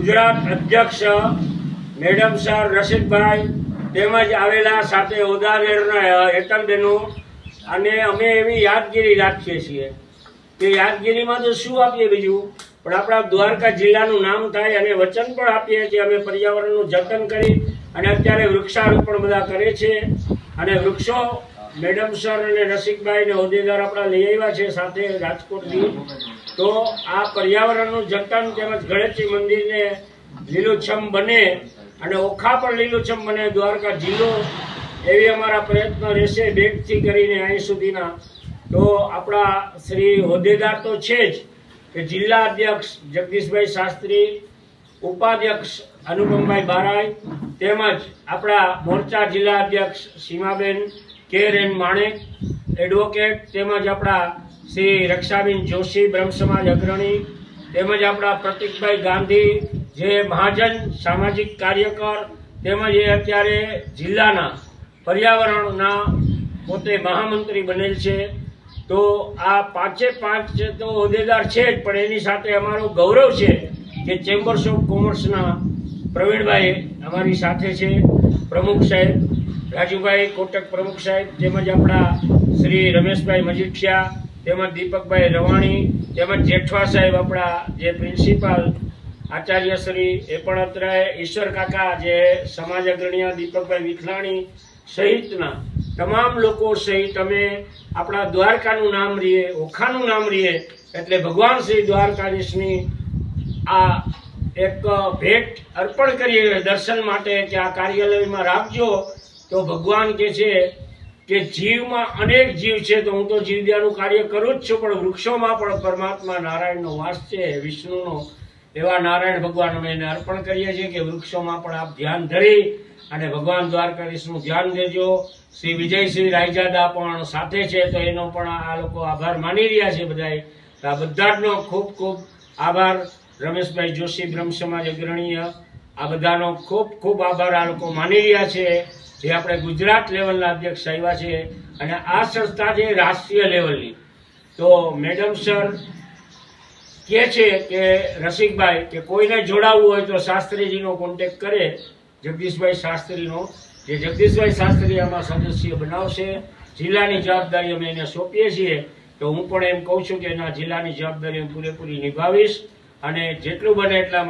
ગુજરાત અધ્યક્ષ madam sir Rasikbhai તેમજ આવેલા સાથે હોદ્દેદારના હેતલબેનો અને અમે એવી યાદગીરી રાખીએ છીએ કે યાદગીરીમાં તો શું આપીએ બીજું, પણ આપણા દ્વારકા જિલ્લાનું નામ થાય અને વચન પણ આપીએ છીએ અમે પર્યાવરણનું જતન કરી અને અત્યારે વૃક્ષારોપણ બધા કરે છે અને વૃક્ષો મેડમ સર અને રસિકભાઈ ને હોદ્દેદાર આપણા લઈ આવ્યા છે સાથે રાજકોટથી. તો આ પર્યાવરણનું જતન તેમજ ગણેશજી મંદિરને લીલુંછમ બને અને ઓખા પણ લીલુંછમ બને દ્વારકા જિલ્લો, એવી અમારા પ્રયત્ન રહેશે બેગથી કરીને અહીં સુધીના. તો આપણા શ્રી હોદ્દેદાર તો છે જ કે જિલ્લા અધ્યક્ષ જગદીશભાઈ શાસ્ત્રી, ઉપાધ્યક્ષ અનુપમભાઈ બારાઈ, તેમજ આપણા મોરચા જિલ્લા અધ્યક્ષ સીમાબેન કે.એન. માણેક એડવોકેટ, તેમજ આપણા શ્રી રક્ષાબેન જોશી બ્રહ્મ સમાજ અગ્રણી, તેમજ આપણા પ્રતિકભાઈ ગાંધી જે મહાજન સામાજિક કાર્યકર, તેમજ એ અત્યારે જિલ્લાના પર્યાવરણના પોતે મહામંત્રી બનેલ છે. તો આ પાંચે પાંચ તો હોદ્દેદાર છે જ, પણ એની સાથે અમારું ગૌરવ છે કે ચેમ્બર્સ ઓફ કોમર્સના પ્રવીણભાઈ અમારી સાથે છે, પ્રમુખ સાહેબ રાજુભાઈ કોટક પ્રમુખ સાહેબ, તેમજ આપણા શ્રી રમેશભાઈ મજીઠિયા, તેમજ દીપકભાઈ રવાણી, તેમજ જેઠવા સાહેબ આપણા જે પ્રિન્સિપાલ આચાર્યશ્રી એ પણ અત્યારે ઈશ્વર કાકા જે સમાજ અગ્રણી દીપકભાઈ વિખલાણી સહિતના તમામ લોકો સહિત અમે આપણા દ્વારકાનું નામ રહીએ, ઓખાનું નામ રહીએ, એટલે ભગવાન શ્રી દ્વારકાધીશની આ એક ભેટ અર્પણ કરીએ દર્શન માટે કે આ કાર્યાલયમાં રાખજો. તો ભગવાન કે છે કે જીવમાં અનેક જીવ છે, તો હું તો જીવદયાનું કાર્ય કરું જ છું, પણ વૃક્ષોમાં પણ પરમાત્મા નારાયણનો વાસ છે, વિષ્ણુનો. એવા નારાયણ ભગવાન અમે એને અર્પણ કરીએ છીએ કે વૃક્ષોમાં પણ આપ ધ્યાન ધરી અને ભગવાન દ્વારકાધીશનું ધ્યાન દેજો. શ્રી વિજયસિંહ રાયજાદા પણ સાથે છે, તો એનો પણ આ લોકો આભાર માની રહ્યા છે બધાએ. આ બધાનો ખૂબ ખૂબ આભાર. રમેશભાઈ જોશી બ્રહ્મ સમાજ અગ્રણીય આ બધાનો ખૂબ ખૂબ આભાર આ લોકો માની રહ્યા છે, જે આપણે ગુજરાત લેવલના અધ્યક્ષ આવ્યા છે અને આ સંસ્થા છે રાષ્ટ્રીય લેવલની. તો મેડમ સર કહે છે કે રસિકભાઈ કે કોઈને જોડાવવું હોય તો શાસ્ત્રીજીનો કોન્ટેક્ટ કરે, જગદીશભાઈ શાસ્ત્રીનો, જે જગદીશભાઈ શાસ્ત્રી આમાં સદસ્ય બનાવશે. જિલ્લાની જવાબદારી અમે એને સોંપીએ છીએ, તો હું પણ એમ કહું છું કે એના જિલ્લાની જવાબદારી પૂરેપૂરી નિભાવીશ અને જેટલું બને એટલા